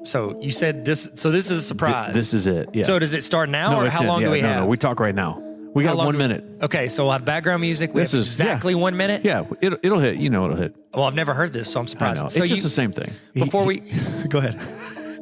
So you said this. So this is a surprise. This is it. Yeah. So does it start now, or how long do we have? No, we talk right now. We got 1 minute. Okay, so we'll have background music. We have exactly 1 minute. Yeah, it'll hit. It'll hit. Well, I've never heard this, so I'm surprised. I know. So it's just the same thing. Before we go ahead.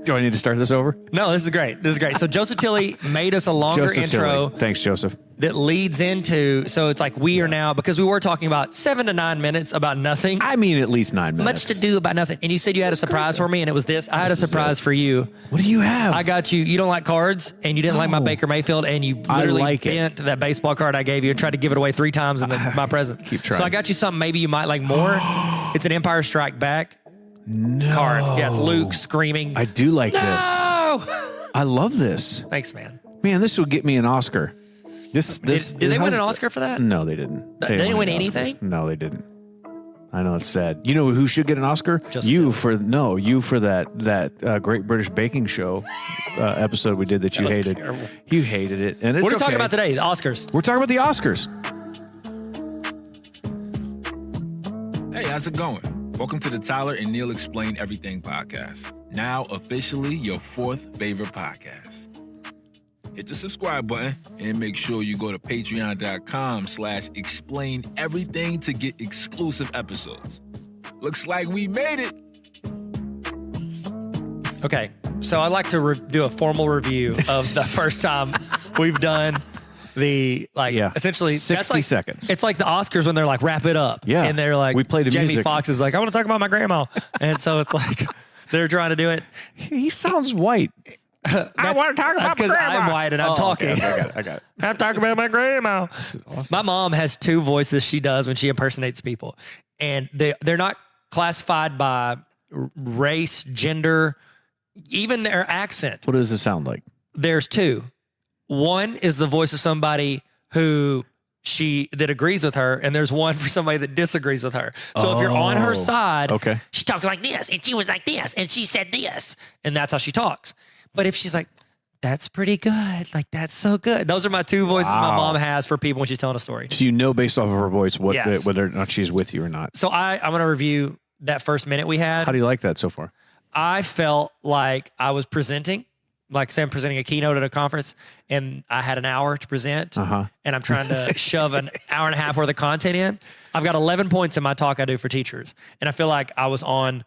Do I need to start this over? No, this is great. So Joseph Tilley made us a longer intro. Thanks, Joseph. That leads into, so it's like we are now, because we were talking about 7 to 9 minutes about nothing. I mean, at least 9 minutes. Much to do about nothing. And you said you had a surprise for me, and it was this. I had a surprise for you. What do you have? I got you. You don't like cards, and you didn't like my Baker Mayfield, and you literally bent that baseball card I gave you and tried to give it away 3 times in my presence. Keep trying. So I got you something maybe you might like more. It's an Empire Strike Back card. Yeah, it's Luke screaming. I do like this. No! I love this. Thanks, man. Man, this would get me an Oscar. Did they win an Oscar for that? No, they didn't. They didn't win anything? No, they didn't. I know, it's sad. You know who should get an Oscar? You for that Great British Baking Show episode we did that you hated. Terrible. You hated it, and it's what are we talking about today? The Oscars. We're talking about the Oscars. Hey, how's it going? Welcome to the Tyler and Neil Explain Everything podcast. Now officially your 4th favorite podcast. Hit the subscribe button and make sure you go to patreon.com/explain everything to get exclusive episodes. Looks like we made it. Okay, so I'd like to do a formal review of the first time we've done essentially 60 seconds. It's like the Oscars when they're like, wrap it up. Yeah. And they're like, we play the Jamie music. Foxx is like, I want to talk about my grandma. And so it's like, they're trying to do it. He sounds white. I want to talk about my grandma. That's because I'm white and I'm talking. Okay, I got it. I'm talking about my grandma. This is awesome. My mom has 2 voices she does when she impersonates people. And they're not classified by race, gender, even their accent. What does it sound like? There's 2. One is the voice of somebody that agrees with her, and there's one for somebody that disagrees with her. So if you're on her side, she talks like this, and she was like this, and she said this, and that's how she talks. But if she's like, that's pretty good, like that's so good. Those are my 2 voices my mom has for people when she's telling a story. So you know based off of her voice whether or not she's with you or not. So I'm going to review that first minute we had. How do you like that so far? I felt like I was presenting. Like say I'm presenting a keynote at a conference and I had an hour to present and I'm trying to shove an hour and a half worth of content in. I've got 11 points in my talk I do for teachers. And I feel like I was on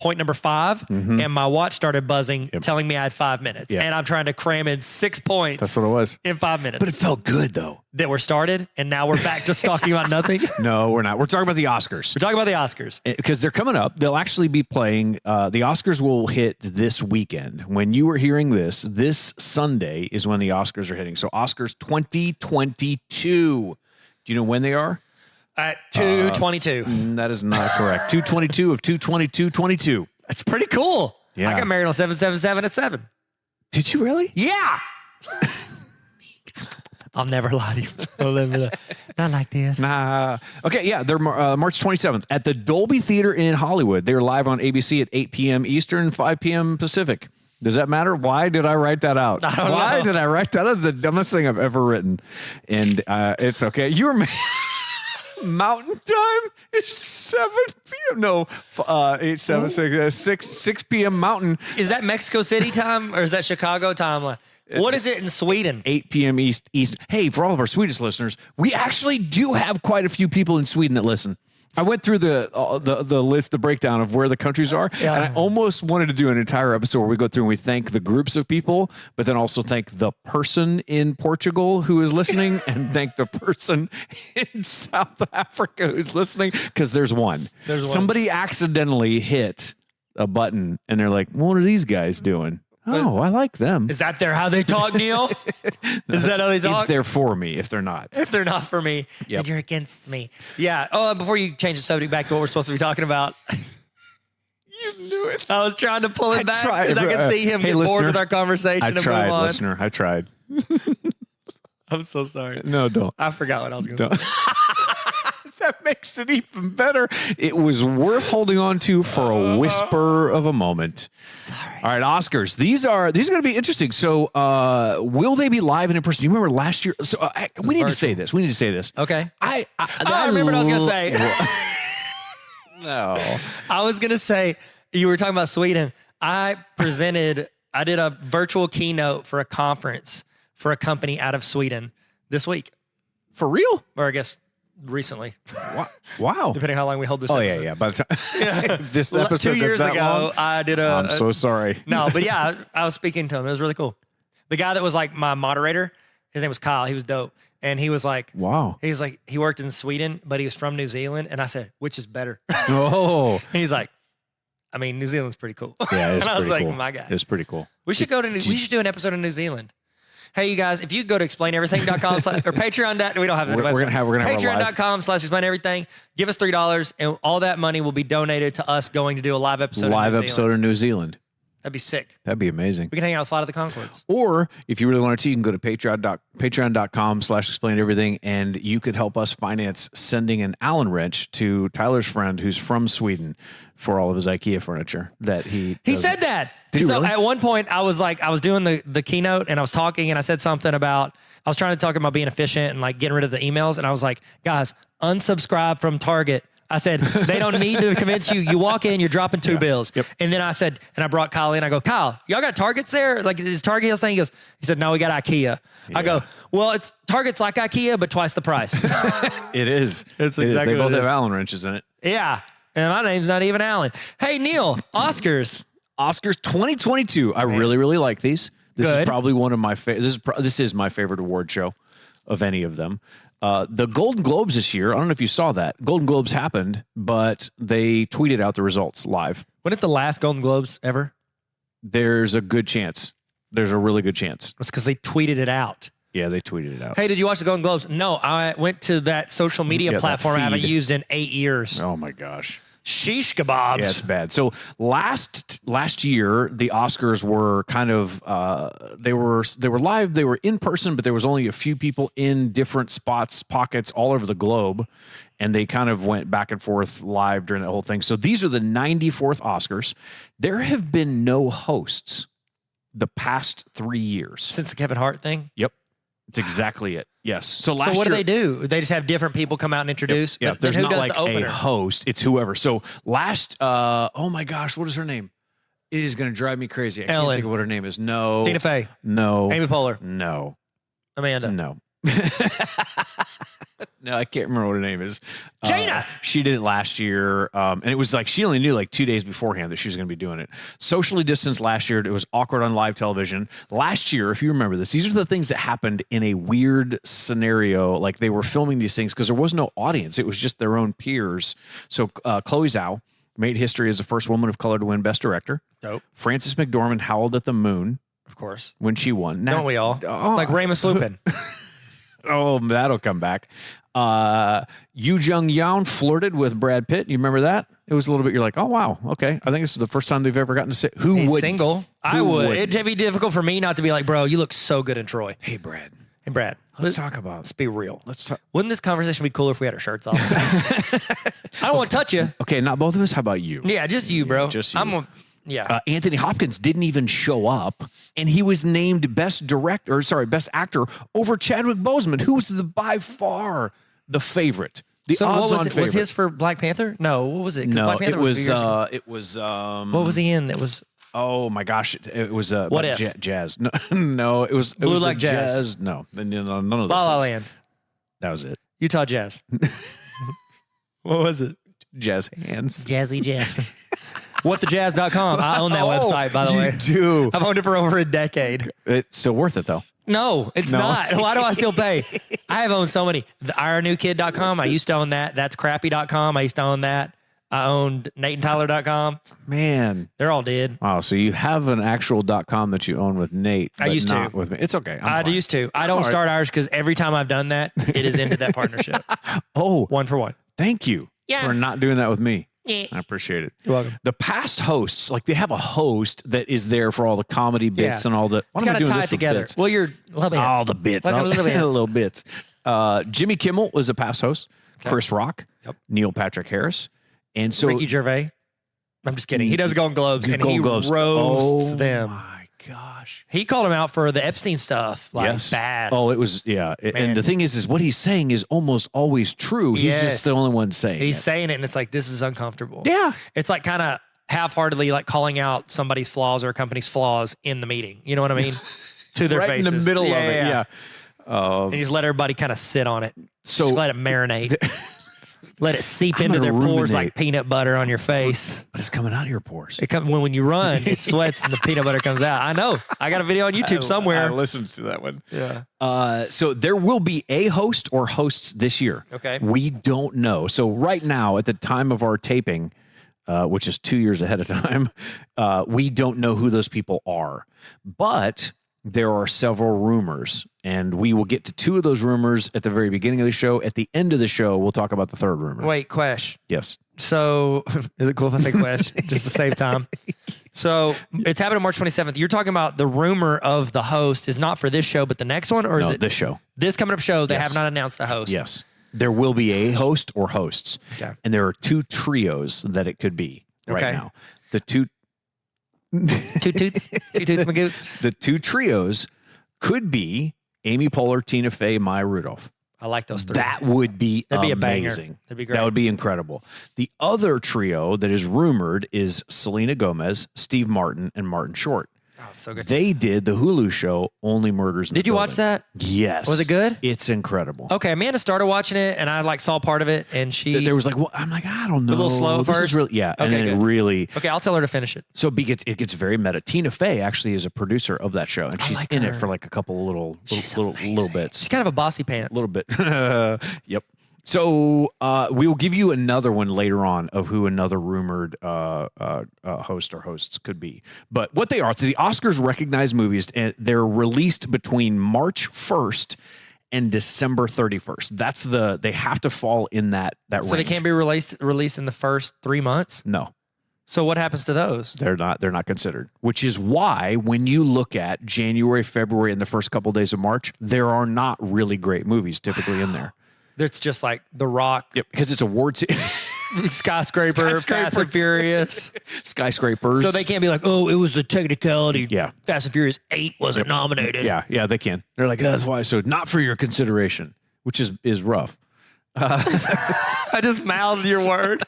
point number 5 and my watch started buzzing telling me I had 5 minutes. And I'm trying to cram in 6 points. That's what it was. In 5 minutes. But it felt good though. That we're started and now we're back to talking about nothing. No, we're not. We're talking about the Oscars. We're talking about the Oscars. Because they're coming up. They'll actually be playing. The Oscars will hit this weekend. When you are hearing this Sunday is when the Oscars are hitting. So Oscars 2022. Do you know when they are? At 2/22. That is not correct. 2/22 of 2/22/22. That's pretty cool. Yeah. I got married on 7/7/7 at 7. Did you really? Yeah. I'll never lie to you. Not like this. Nah. Okay, yeah, they're March 27th at the Dolby Theater in Hollywood. They're live on ABC at 8 p.m. Eastern, 5 p.m. Pacific. Does that matter? Why did I write that out? Why did I write that? That's the dumbest thing I've ever written. And it's okay. You're Mountain time is 7 p.m. No, 8, 7, 6 p.m. Mountain. Is that Mexico City time or is that Chicago time? What is it in Sweden? 8 p.m. East. Hey, for all of our Swedish listeners, we actually do have quite a few people in Sweden that listen. I went through the list, the breakdown of where the countries are, and I almost wanted to do an entire episode where we go through and we thank the groups of people, but then also thank the person in Portugal who is listening and thank the person in South Africa who's listening, because there's one. Somebody accidentally hit a button, and they're like, what are these guys doing? Oh, I like them. Is that how they talk, Neil? Is that how they talk? If they're for me. If they're not. If they're not for me, then you're against me. Yeah. Oh, before you change the subject back to what we're supposed to be talking about. You knew it. I was trying to pull it back because I could see him get bored with our conversation. I tried, listener. I tried. I'm so sorry. No, don't. I forgot what I was going to say. That makes it even better. It was worth holding on to for a whisper of a moment. Sorry. All right, Oscars. These are going to be interesting. So, will they be live and in person? Do you remember last year? So, we need to say this. Okay. I remember what I was going to say. No. I was going to say, you were talking about Sweden. I did a virtual keynote for a conference for a company out of Sweden this week. For real? Or I guess recently. Wow. Depending how long we hold this Oh, episode. yeah. By the time this episode 2 years that ago, long, I did I'm so sorry. No, but yeah, I was speaking to him. It was really cool. The guy that was like my moderator, his name was Kyle. He was dope. And he was like, wow. He was like, he worked in Sweden, but he was from New Zealand. And I said, which is better? Oh. And he's like, I mean, New Zealand's pretty cool. Yeah, it's and I was pretty like, cool. my God. It's pretty cool. We should we should do an episode in New Zealand. Hey, you guys, if you go to explaineverything.com or Patreon, we don't have it. We're gonna have Patreon.com/explaineverything. Give us $3 and all that money will be donated to us going to do a live episode in New Zealand. That'd be sick. That'd be amazing. We can hang out with Flight of the Conchords. Or if you really want to, you can go to patreon.com/explaineverything and you could help us finance sending an Allen wrench to Tyler's friend who's from Sweden for all of his IKEA furniture that he said that. Did he so really? At one point I was doing the keynote and I was talking and I said something about, I was trying to talk about being efficient and like getting rid of the emails. And I was like, guys, unsubscribe from Target. I said, they don't need to convince you. You walk in, you're dropping two bills. Yep. And then I said, and I brought Kyle in. I go, Kyle, y'all got Targets there? Like, is Target Hills thing? He said, no, we got IKEA. Yeah. I go, well, Target's like IKEA, but twice the price. It is. It's exactly exactly They what both it have is. Allen wrenches in it. Yeah. And my name's not even Alan. Hey, Neil, Oscars 2022. I really, really like these. This Good. is probably one of my favorite. This is my favorite award show of any of them. The Golden Globes this year, I don't know if you saw that. Golden Globes happened, but they tweeted out the results live. Wasn't it the last Golden Globes ever? There's a good chance. There's a really good chance. It's because they tweeted it out. Yeah, they tweeted it out. Hey, did you watch the Golden Globes? No, I went to that social media platform I haven't used in 8 years. Oh my gosh. Sheesh kebabs. Yeah, it's bad. So last year, the Oscars were kind of they were live, they were in person, but there was only a few people in different pockets all over the globe, and they kind of went back and forth live during the whole thing. So these are the 94th Oscars. There have been no hosts the past 3 years Since the Kevin Hart thing? Yep. It's exactly it. Yes. So what year, do they do? They just have different people come out and introduce? Yeah, But there's who not does like the opener? a host. It's whoever. So oh my gosh, what is her name? It is going to drive me crazy. I can't think of what her name is. No. Tina Fey. No. Amy Poehler. No. Amanda. No. No, I can't remember what her name is. Jaina. She did it last year. And it was like, she only knew like 2 days beforehand that she was going to be doing it. Socially distanced last year. It was awkward on live television. Last year, if you remember this, these are the things that happened in a weird scenario. Like they were filming these things because there was no audience. It was just their own peers. So Chloe Zhao made history as the first woman of color to win Best Director. Dope. Frances McDormand howled at the moon. Of course. When she won. Don't we all? Like Ramus Lupin. Oh, that'll come back. Yu Jung-yeon flirted with Brad Pitt. You remember that? It was a little bit, you're like, oh, wow. Okay. I think this is the first time they've ever gotten to say, He's would single. I would. It'd be difficult for me not to be like, bro, you look so good in Troy. Hey, Brad. Hey, Brad. Let's talk about Let's be real. Let's talk. Wouldn't this conversation be cooler if we had our shirts off? I don't want to touch you. Okay, not both of us. How about you? Yeah, just you, bro. Just you. Yeah. Anthony Hopkins didn't even show up, and he was named Best Actor over Chadwick Boseman, who's by far the favorite. The odds-on favorite. Was his for Black Panther? No, what was it? No, Black Panther it was. It was. What was he in? That was. Oh my gosh! It was What if? Jazz. No, no, it was. Blue was Like Jazz. No, none of those. La La things. Land. That was it. Utah Jazz. What was it? Jazz hands. Jazzy Jazz. WhatTheJazz.com. I own that website, by the way. You do. I've owned it for over a decade. It's still worth it though. No, it's not. Why do I still pay? I have owned so many. The IronNewKid.com. I used to own that. That's Crappy.com. I used to own that. I owned NateandTyler.com. Man. They're all dead. Wow. So you have an actual .com that you own with Nate. I used not to. With me. It's okay. I used to. I don't start ours because every time I've done that, it has ended that partnership. Oh. 1 for 1. Thank you for not doing that with me. Yeah. I appreciate it. You're welcome. The past hosts, like they have a host that is there for all the comedy bits and all the. It's got to tie it together. Bits? Well, you're little bits. All the bits. Like all, little bits. Jimmy Kimmel was a past host. Okay. Chris Rock. Yep. Neil Patrick Harris. And so Ricky Gervais. I'm just kidding. He does Golden Globes and he roasts them. Oh my gosh. He called him out for the Epstein stuff. Like bad. Oh, it was, yeah. And the thing is what he's saying is almost always true. He's just the only one saying He's saying it and it's like, this is uncomfortable. Yeah. It's like kind of half-heartedly like calling out somebody's flaws or a company's flaws in the meeting. You know what I mean? To their right faces. in the middle of it. Yeah. And you just let everybody kind of sit on it. So just let it marinate. Let it seep into their pores like peanut butter on your face. But it's coming out of your pores. It comes when you run, it sweats and the peanut butter comes out. I know. I got a video on YouTube somewhere. I listened to that one. Yeah. So there will be a host or hosts this year. Okay. We don't know. So right now, at the time of our taping, which is 2 years ahead of time, we don't know who those people are. But there are several rumors, and we will get to two of those rumors at the very beginning of the show. At the end of the show, we'll talk about the third rumor. Wait, question. Yes. So, is it cool if I say question just to save time? So, it's happening March 27th. You're talking about the rumor of the host is not for this show, but the next one? Or is it this show? This coming up show, they have not announced the host. Yes. There will be a host or hosts. Okay. And there are two trios that it could be right now. The two... Two toots, my goots. The two trios could be Amy Poehler, Tina Fey, Maya Rudolph. I like those three. That would be That'd be amazing. a banger. That'd be great. That would be incredible. The other trio that is rumored is Selena Gomez, Steve Martin, and Martin Short. Oh, so good. They did the Hulu show Only Murders in the Did you watch Building. that? Yes. Was it good? It's incredible. Okay, Amanda started watching it, and I like saw part of it, and she There was like, well, I'm like, I don't know. a little slow at This is first? really, yeah, and Okay, then good. it really. Okay, I'll tell her to finish it. So it gets very meta. Tina Fey actually is a producer of that show, and she's like in her. it for like a couple little bits. She's kind of a bossy pants. A little bit. Yep. So we will give you another one later on of who another rumored host or hosts could be. But what they are, so the Oscars recognize movies, and they're released between March 1st and December 31st. They have to fall in that range. So they can't be released in the first 3 months? No. So what happens to those? They're not considered, which is why when you look at January, February, and the first couple of days of March, there are not really great movies typically in there. It's just like The Rock. Yep, because it's awards. Skyscraper, Fast and Furious. Skyscrapers. So they can't be like, oh, it was a technicality. Yeah. Fast and Furious 8 wasn't nominated. Yeah, they can. They're like, that's why. So not for your consideration, which is rough. I just mouthed your word.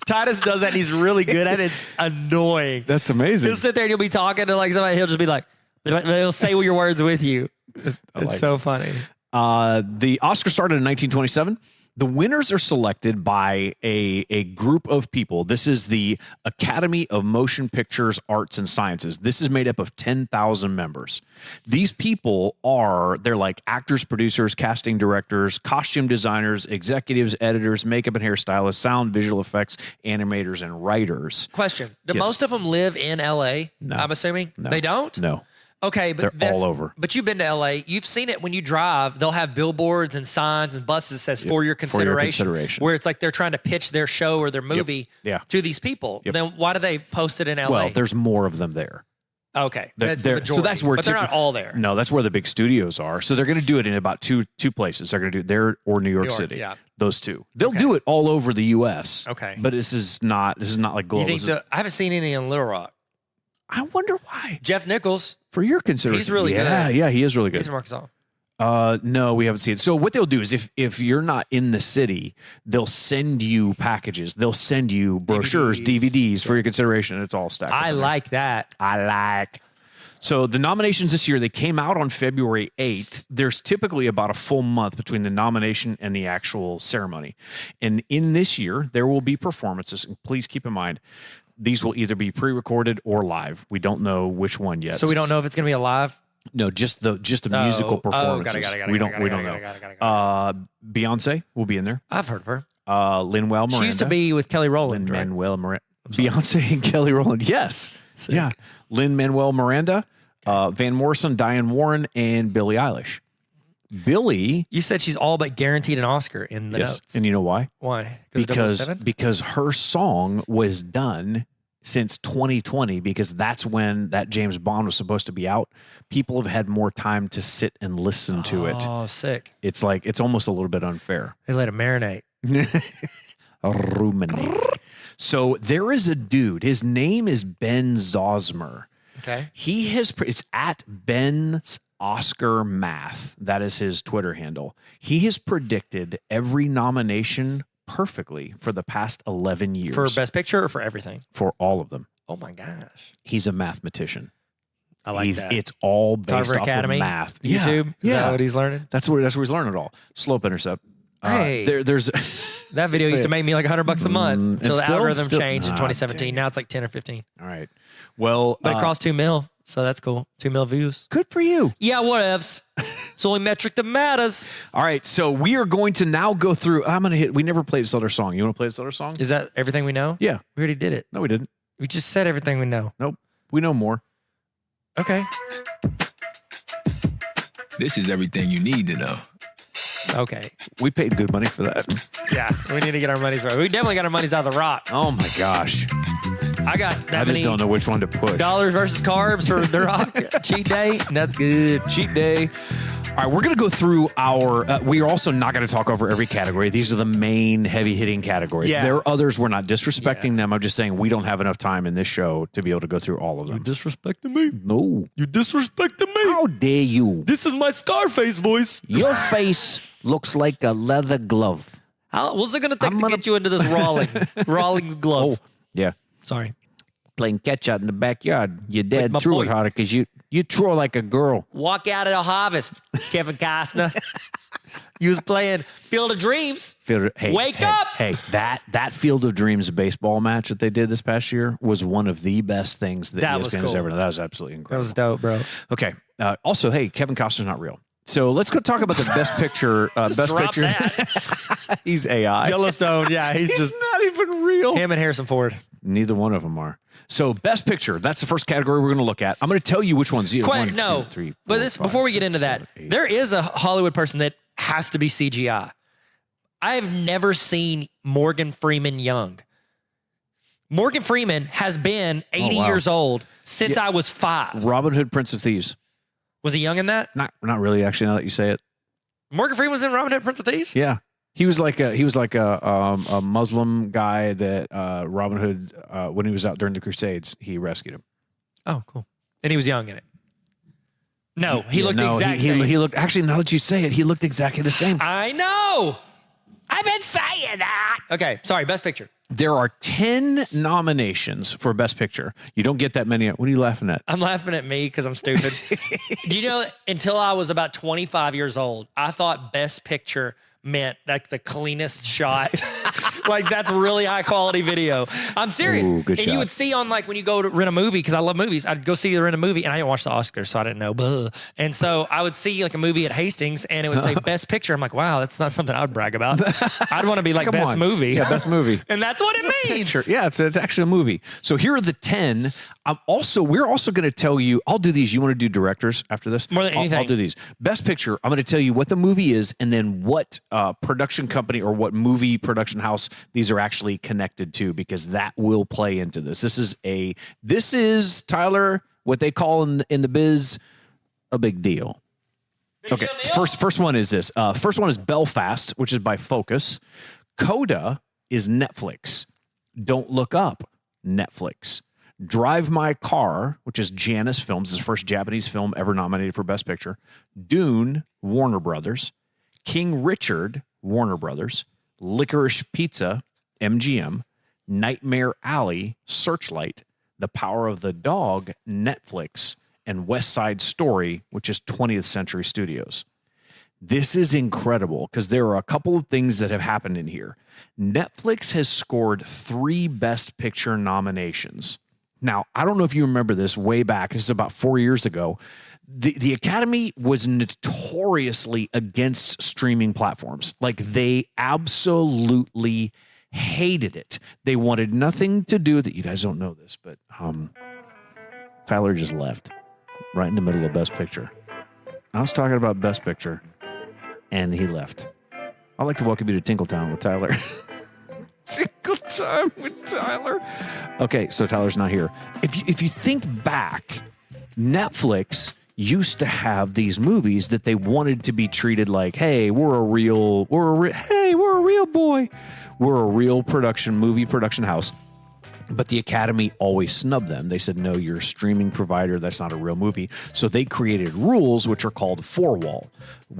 Titus does that and he's really good at it. It's annoying. That's amazing. He'll sit there and you'll be talking to like somebody. He'll just be like, he'll say your words with you. It's so funny. The Oscar started in 1927. The winners are selected by a group of people. This is the Academy of Motion Pictures, Arts, and Sciences. This is made up of 10,000 members. These people they're like actors, producers, casting directors, costume designers, executives, editors, makeup and hairstylists, sound, visual effects, animators, and writers. Question. Do Yes. most of them live in LA? No. I'm assuming? No. They don't? No. Okay, but They're all over. But you've been to LA. You've seen it when you drive. They'll have billboards and signs and buses that says for your consideration. Where it's like they're trying to pitch their show or their movie to these people. Yep. Then why do they post it in LA? Well, there's more of them there. Okay. That's the majority. So that's where but they're not all there. No, that's where the big studios are. So they're going to do it in about two places. They're going to do it there or New York City. Yeah. Those two. They'll do it all over the US. Okay. But this is not like global. I haven't seen any in Little Rock. I wonder why. Jeff Nichols. For your consideration. He's really good. Yeah, he is really good. He's in Arkansas. No, we haven't seen it. So what they'll do is if you're not in the city, they'll send you packages. They'll send you brochures, DVDs for your consideration. And it's all stacked. I like that. So the nominations this year, they came out on February 8th. There's typically about a full month between the nomination and the actual ceremony. And in this year, there will be performances. And please keep in mind, these will either be pre-recorded or live. We don't know which one yet. So we don't know if it's going to be a live? No, just the musical performances. We don't know. Beyonce will be in there. I've heard of her. Lin-Manuel Miranda. She used to be with Kelly Rowland. Lin-Manuel Miranda. Beyonce and Kelly Rowland. Yes. Sick. Yeah. Lin-Manuel Miranda, Van Morrison, Diane Warren, and Billie Eilish. Billie. You said she's all but guaranteed an Oscar in the notes. And you know why? Why? Because her song was done since 2020, because that's when that James Bond was supposed to be out. People have had more time to sit and listen to it. Oh, sick. It's like, it's almost a little bit unfair. They let it marinate. Ruminate. So there is a dude. His name is Ben Zosmer. Okay. It's at Ben's Oscar Math. That is his Twitter handle. He has predicted every nomination perfectly for the past 11 years. For Best Picture or for everything? For all of them. Oh my gosh. He's a mathematician. I like that. It's all based Carver off Academy, of math. YouTube? Is that what he's learning? That's where he's learning it all. Slope intercept. Hey. There's that video used to make me like $100 a month until the algorithm changed in 2017. Dang. Now it's like 10 or 15. All right. Well, But it crossed 2 mil, so that's cool. 2 mil views. Good for you. Yeah, whatevs. It's only metric that matters. All right, so we are going to now go through. We never played this other song. You want to play this other song? Is that everything we know? Yeah. We already did it. No, we didn't. We just said everything we know. Nope. We know more. Okay. This is everything you need to know. Okay. We paid good money for that. Yeah, we need to get our money's right. We definitely got our money's out of the rock. Oh my gosh. I got that I many just don't know which one to push. dollars versus carbs for the rock. Cheat day. That's good. Cheat day. All right, we're going to go through our. We are also not going to talk over every category. These are the main heavy hitting categories. Yeah. There are others. We're not disrespecting them. I'm just saying we don't have enough time in this show to be able to go through all of them. You disrespecting me? No. You disrespecting me? How dare you? This is my Scarface voice. Your face looks like a leather glove. What's it going to take to get you into this Rawlings glove? Oh, yeah. Sorry. Playing catch out in the backyard. Your dad my threw boy. it harder because you threw like a girl. Walk out of the harvest, Kevin Costner. You was playing Field of Dreams. Wake up! Hey, that Field of Dreams baseball match that they did this past year was one of the best things that That was ESPN has cool. ever done. That was absolutely That incredible. was dope, bro. Okay. Also, hey, Kevin Costner's not real. So let's go talk about the best picture. Just best drop picture. that. He's AI. Yellowstone, yeah, he's just not even real. him and Harrison Ford. Neither one of them are. So best picture. That's the first category we're going to look at. I'm going to tell you which ones. No, 2, 3, 4, but this 5, before we get 6, into 7, that, 8. there is a Hollywood person that has to be CGI. I have never seen Morgan Freeman young. Morgan Freeman has been 80 wow. years old since I was 5. Robin Hood, Prince of Thieves. Was he young in that? Not really. Actually, now that you say it. Morgan Freeman was in Robin Hood, Prince of Thieves? Yeah. He was like a Muslim guy that Robin Hood, when he was out during the Crusades, he rescued him. Oh, cool. And he was young in it. No, he looked no, the exact same. He looked, actually, now that you say it, he looked exactly the same. I know. I've been saying that. Okay, sorry, Best Picture. There are 10 nominations for Best Picture. You don't get that many. What are you laughing at? I'm laughing at me because I'm stupid. Do you know, until I was about 25 years old, I thought Best Picture meant like the cleanest shot. Like that's really high quality video. I'm serious. Ooh, good and shot. you would see on like when you go to rent a movie, because I love movies, I'd go see rent a movie and I didn't watch the Oscars, so I didn't know. Buh. And so I would see like a movie at Hastings and it would say Best Picture. I'm like, wow, that's not something I would brag about. I'd want to be like Come Best on. Movie. Yeah, Best Movie. And that's what it means. Picture. Yeah, it's actually a movie. So here are the 10. We're also going to tell you, I'll do these. You want to do directors after this? More than anything. I'll do these. Best Picture, I'm going to tell you what the movie is and then what production company or what movie production house these are actually connected to, because that will play into this. This is Tyler, what they call in the biz, a big deal. Okay, first one is this. First one is Belfast, which is by Focus. Coda is Netflix. Don't Look Up, Netflix. Drive My Car, which is Janus Films, his first Japanese film ever nominated for Best Picture. Dune, Warner Brothers. King Richard, Warner Brothers. Licorice Pizza, MGM. Nightmare Alley, Searchlight. The Power of the Dog, Netflix. And West Side Story, which is 20th Century Studios. This is incredible because there are a couple of things that have happened in here. Netflix has scored 3 Best Picture nominations. Now, I don't know if you remember this way back. This is about 4 years ago. The Academy was notoriously against streaming platforms. Like, they absolutely hated it. They wanted nothing to do with it. You guys don't know this, but Tyler just left right in the middle of Best Picture. I was talking about Best Picture, and he left. I'd like to welcome you to Tinkletown with Tyler. Tinkletown with Tyler. Okay, so Tyler's not here. If you think back, Netflix used to have these movies that they wanted to be treated like, hey, we're a real boy. We're a real movie production house. But the Academy always snubbed them. They said, no, you're a streaming provider. That's not a real movie. So they created rules which are called four-wall.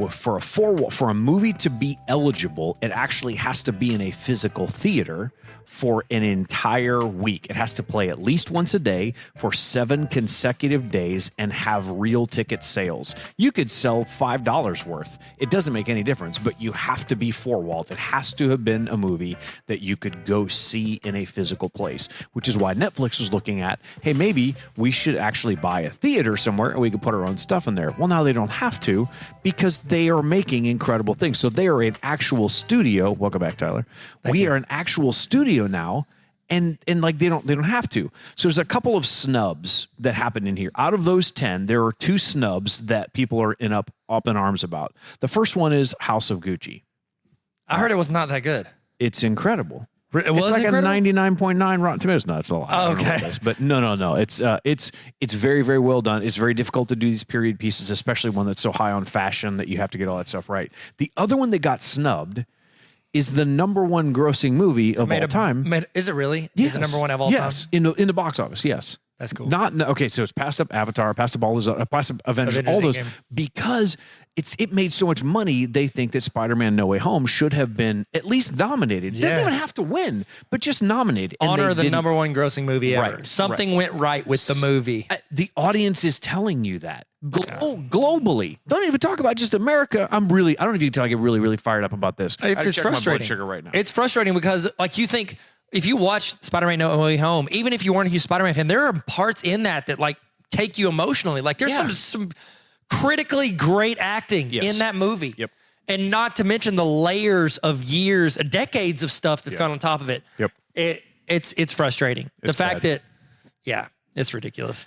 For a movie to be eligible, it actually has to be in a physical theater for an entire week. It has to play at least once a day for 7 consecutive days and have real ticket sales. You could sell $5 worth. It doesn't make any difference, but you have to be four-walled. It has to have been a movie that you could go see in a physical place, which is why Netflix was looking at, hey, maybe we should actually buy a theater somewhere and we could put our own stuff in there. Well, now they don't have to because they are making incredible things. So they are an actual studio. Welcome back, Tyler. We are an actual studio now, and like they don't have to. So there's a couple of snubs that happened in here. Out of those 10, there are 2 snubs that people are up in arms about. The first one is House of Gucci. I heard it was not that good. It's incredible. It was like incredible? a 99.9 Rotten Tomatoes. No, it's a lot. Oh, okay. But no. It's very, very well done. It's very difficult to do these period pieces, especially one that's so high on fashion that you have to get all that stuff right. The other one that got snubbed is the #1 grossing movie of all time. Is it really? Yes. Is it #1 of all time? Yes, in the box office. Yes. That's cool. Okay, so it's passed up Avatar, passed up passed up Avengers, all those, because it made so much money. They think that Spider-Man: No Way Home should have been at least nominated. It doesn't even have to win, but just nominated. Honor the #1 grossing movie ever. Right, Something went right with the movie. The audience is telling you that globally. Don't even talk about just America. I don't know if you can tell I get really, really fired up about this. It's frustrating. My blood sugar right now. It's frustrating because, like, you think if you watch Spider-Man: No Way Home, even if you weren't a huge Spider-Man fan, there are parts in that like take you emotionally. Like there's some critically great acting in that movie. Yep. And not to mention the layers of years, decades of stuff that's gone on top of it. Yep. It's frustrating. The fact that, it's ridiculous.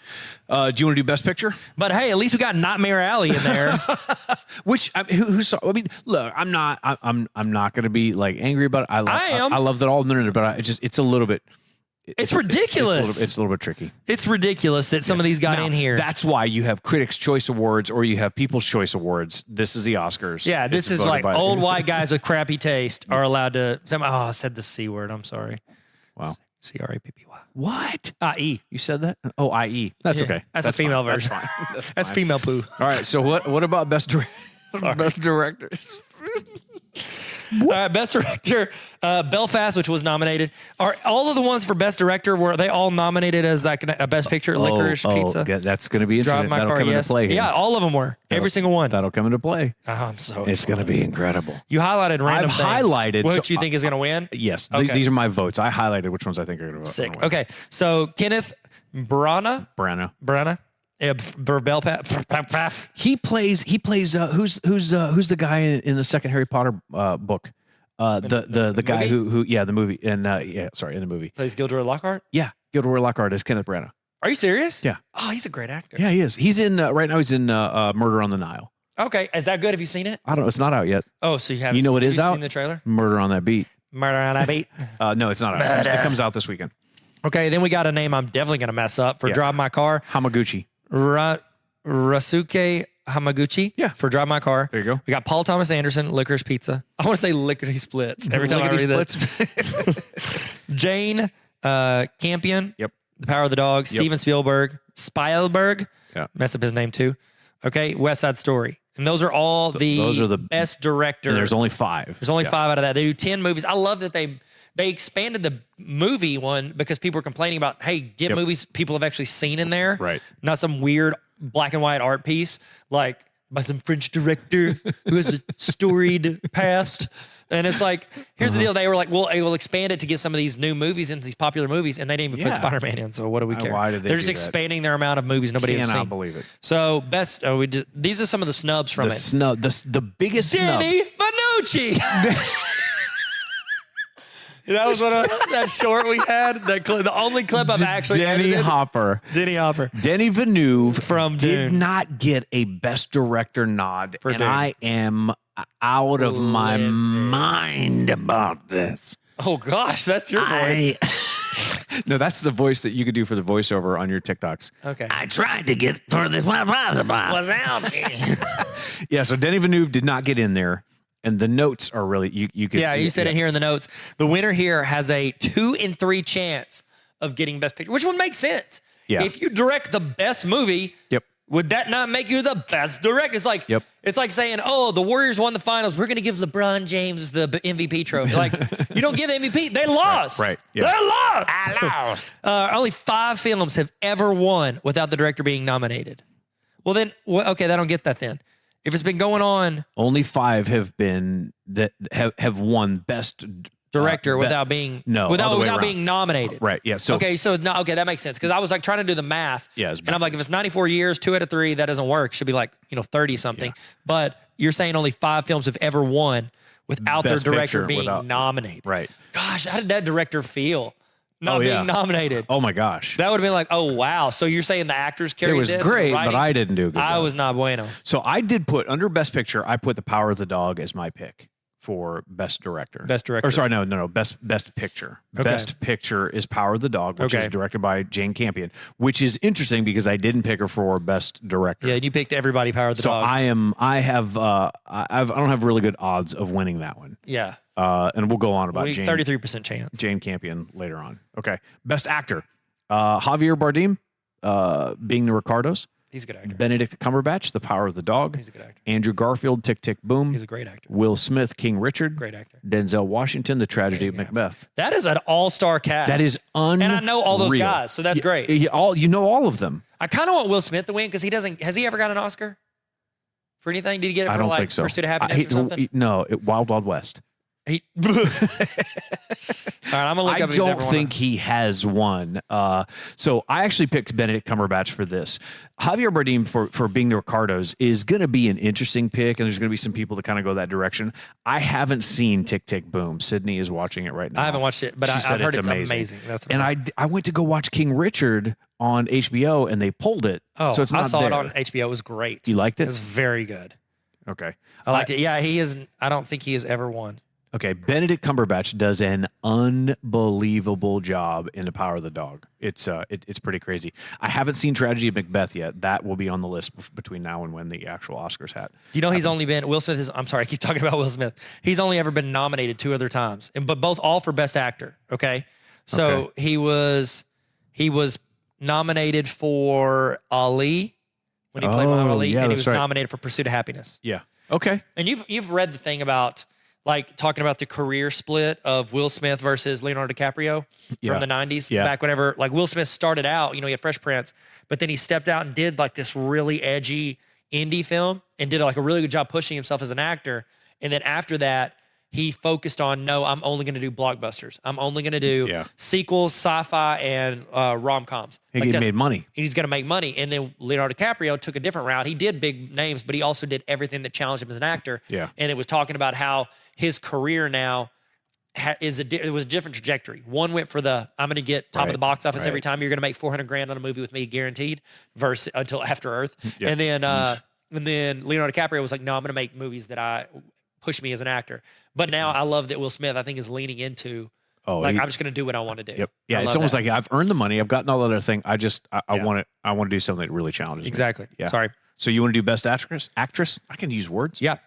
Do you want to do Best Picture? But hey, at least we got Nightmare Alley in there. Which who saw? I mean, look, I'm not going to be like angry about it. I love that all. No, but it's a little bit. It's ridiculous. It's a little bit tricky. It's ridiculous that some of these got in here. That's why you have Critics' Choice Awards or you have People's Choice Awards. This is the Oscars. Yeah, this is like old white guys with crappy taste are allowed to. I said the C word. I'm sorry. Wow. CRAPPY. What? I-E. You said that? Oh, I-E. That's okay. That's a female version. That's fine. That's female poo. All right. So what about Best Directors? Best Director, Belfast, which was nominated. Are all of the ones for Best Director, were they all nominated as like a Best Picture? Licorice Pizza? That's going to be interesting. Drive My That'll Car, come yes. into play here. Yeah, all of them were. Every single one. That'll come into play. Oh, I'm so It's going to be incredible. You highlighted random things. I've highlighted. What you think is going to win? Yes. Okay. These are my votes. I highlighted which ones I think are going to win. Sick. Okay. So Kenneth Branagh. Belfast. He plays who's the guy in the second Harry Potter book? The guy who the movie in the movie Plays Gilderoy Lockhart? Yeah, Gilderoy Lockhart is Kenneth Branagh. Are you serious? Yeah. Oh, he's a great actor. Yeah, he is. He's in right now. He's in Murder on the Nile. Okay, is that good? Have you seen it? I don't know. It's not out yet. Oh, so you haven't. You know what is out? Seen the trailer? Murder on that Beat. Murder on that Beat. No, it's not out. It comes out this weekend. Okay, then we got a name I'm definitely going to mess up for Drive My Car. Hamaguchi. Rasuke Hamaguchi. Yeah. For Drive My Car. There you go. We got Paul Thomas Anderson, Licorice Pizza. I want to say Lickety Splits every time I read that. Jane Campion. Yep. The Power of the Dog. Yep. Steven Spielberg. Yeah. Mess up his name too. Okay. West Side Story. And those are all the best director. And there's only 5. There's only 5 out of that. They do 10 movies. I love that they expanded the movie one because people were complaining about, hey, get movies people have actually seen in there. Right. Not some weird black and white art piece like by some French director who has a storied past. And it's like, here's the deal. They were like, well, we'll expand it to get some of these new movies into these popular movies. And they didn't even put Spider-Man in. So what do we care? Why did They're just expanding their amount of movies nobody has seen. Cannot believe it. So these are some of the snubs from The biggest Danny Bonucci. That was that short we had. The only clip I've actually Denny edited. Hopper. Denny Villeneuve from did not get a Best Director nod, and I am out of my mind about this. Oh gosh, that's your voice. No, that's the voice that you could do for the voiceover on your TikToks. Okay. I tried to get for this one possible. Wazowski. Yeah, so Denny Villeneuve did not get in there. And the notes are really you could. Yeah, you said it here in the notes. The winner here has a 2 in 3 chance of getting Best Picture, which would make sense. Yeah. If you direct the best movie, would that not make you the best director? It's like it's like saying, "Oh, the Warriors won the finals. We're going to give LeBron James the MVP trophy." Like, you don't give the MVP. They lost. Right. They lost. I lost. Only 5 films have ever won without the director being nominated. Well, then, okay, I don't get that then. If it's been going on, only 5 have been that have won best director without being without being nominated. Right. Yeah. So that makes sense, because I was like trying to do the math. Yeah. And I'm like, if it's 94 years, 2 out of 3, that doesn't work. It should be like 30 something. Yeah. But you're saying only 5 films have ever won without their director being nominated. Right. Gosh, how did that director feel? Not being nominated. Oh my gosh. That would have been like, oh wow. So you're saying the actors carried this? It was great, but I didn't do a good job. I was not bueno. So I did put under Best Picture, I put The Power of the Dog as my pick for Best Director. Best Director. Or sorry, no. Best Picture. Okay. Best Picture is Power of the Dog, which is directed by Jane Campion, which is interesting because I didn't pick her for Best Director. Yeah, and you picked everybody Power of the Dog. So I don't have really good odds of winning that one. Yeah. And we'll go on about Jane. 33% chance. Jane Campion later on. Okay. Best Actor. Javier Bardem, being the Ricardos. He's a good actor. Benedict Cumberbatch, The Power of the Dog. He's a good actor. Andrew Garfield, Tick, Tick, Boom. He's a great actor. Will Smith, King Richard. Great actor. Denzel Washington, The Tragedy of Macbeth. That is an all-star cast. That is unreal. And I know all those guys, so that's great. You know all of them. I kind of want Will Smith to win because has he ever got an Oscar for anything? Did he get it for don't think so. Pursuit of Happiness or something? No, Wild Wild West. All right, I'm gonna look up. I don't think he has one. So I actually picked Benedict Cumberbatch for this. Javier Bardem for being the Ricardos is going to be an interesting pick, and there's going to be some people that kind of go that direction. I haven't seen Tick Tick Boom. Sydney is watching it right now. I haven't watched it, but I've heard it's amazing. That's amazing. And I went to go watch King Richard on HBO, and they pulled it. Oh, so it's not I saw there. it on HBO. It was great. You liked it? It was very good. Okay, I liked it. Yeah, he isn't. I don't think he has ever won. Okay, Benedict Cumberbatch does an unbelievable job in The Power of the Dog. It's pretty crazy. I haven't seen Tragedy of Macbeth yet. That will be on the list between now and when the actual Oscars hat. You know, he's only been Will Smith is. I'm sorry, I keep talking about Will Smith. He's only ever been nominated 2 other times, but both all for Best Actor. Okay, so he was nominated for Ali when he played Muhammad Ali, and he was nominated for Pursuit of Happiness. Yeah. Okay. And you've read the thing about, like, talking about the career split of Will Smith versus Leonardo DiCaprio from the 90s. Yeah. Back whenever, like, Will Smith started out, he had Fresh Prince, but then he stepped out and did, like, this really edgy indie film and did, like, a really good job pushing himself as an actor. And then after that, he focused on, no, I'm only going to do blockbusters. I'm only going to do sequels, sci-fi, and rom-coms. He made money. He's going to make money. And then Leonardo DiCaprio took a different route. He did big names, but he also did everything that challenged him as an actor. Yeah. And it was talking about how his career now it was a different trajectory. One went for I'm going to get top of the box office every time. You're going to make $400,000 on a movie with me, guaranteed, versus until After Earth. Yeah. And then Leonardo DiCaprio was like, no, I'm going to make movies that push me as an actor. But now I love that Will Smith, I think, is leaning into, I'm just going to do what I want to do. Yep. Yeah, it's almost like I've earned the money. I've gotten all that other thing. I want to do something that really challenges me. Exactly. Yeah. Sorry. So you want to do Best Actress? I can use words. Yeah.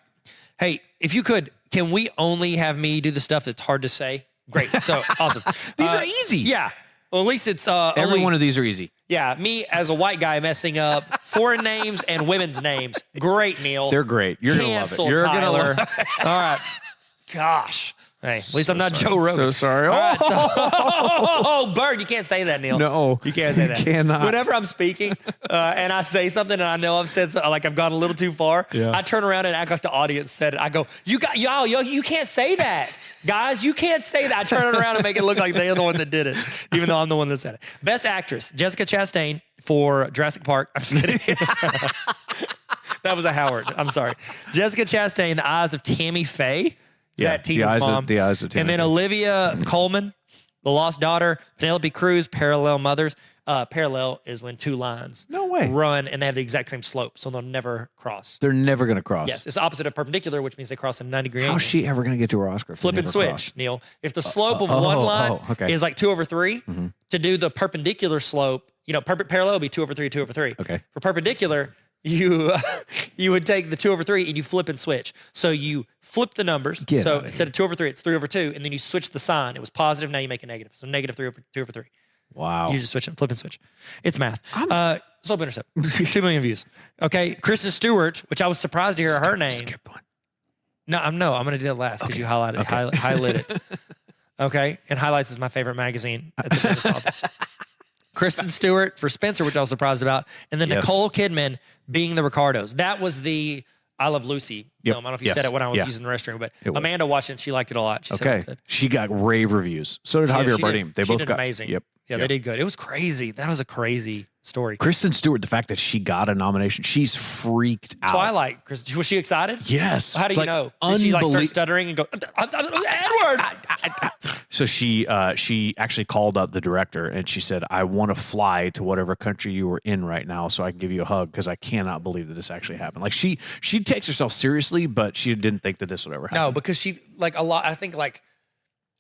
Hey, if you could, can we only have me do the stuff that's hard to say? Great. So awesome. These are easy. Yeah. Well, at least it's every one of these are easy. Yeah, me as a white guy messing up foreign names and women's names. Great, Neil. They're great. You're going to love it. You're going to love it. All right. Gosh. Hey, at least I'm not Joe Rogan. So sorry. All right, so, Bird, you can't say that, Neil. No. You can't say that. You cannot. Whenever I'm speaking and I say something and I know I've said something, like I've gone a little too far, I turn around and act like the audience said it. I go, you can't say that. Guys, you can't say that. I turn it around and make it look like they're the one that did it, even though I'm the one that said it. Best Actress, Jessica Chastain for Jurassic Park. I'm just kidding. That was a Howard. I'm sorry. Jessica Chastain, The Eyes of Tammy Faye. Is that Tina's mom? The Eyes of Tammy And then Faye. Olivia Colman, The Lost Daughter. Penelope Cruz, Parallel Mothers. Parallel is when 2 lines run and they have the exact same slope, so they'll never cross. They're never going to cross. Yes, it's the opposite of perpendicular, which means they cross in 90-degree angle. How's she ever going to get to her Oscar? Flip and switch, cross? Neil. If the slope of one line is like 2/3, to do the perpendicular slope, parallel would be 2/3, 2/3. Okay. For perpendicular, you would take the 2/3 and you flip and switch. So you flip the numbers. So instead of 2/3, it's 3/2, and then you switch the sign. It was positive, now you make a negative. So negative 3/3. Wow. You just flip and switch. It's math. Soap Intercept. 2 million views. Okay. Kristen Stewart, which I was surprised to hear her name. Skip one. No, I'm going to do that last because you highlighted highlight it. Okay. And Highlights is my favorite magazine at the business office. Kristen Stewart for Spencer, which I was surprised about. And then Nicole Kidman being the Ricardos. That was the I Love Lucy film. I don't know if you said it when I was using the restroom, but Amanda watched it and she liked it a lot. She said it was good. She got rave reviews. So did Javier Bardem. They both got amazing. Yep. Yeah, they did good. It was crazy. That was a crazy story. Kristen Stewart, the fact that she got a nomination, she's freaked out. Twilight. Was she excited? Yes. How do you know? Did she like start stuttering and go, Edward? So she actually called up the director and she said, I want to fly to whatever country you were in right now so I can give you a hug because I cannot believe that this actually happened. Like she takes herself seriously, but she didn't think that this would ever happen. No, because she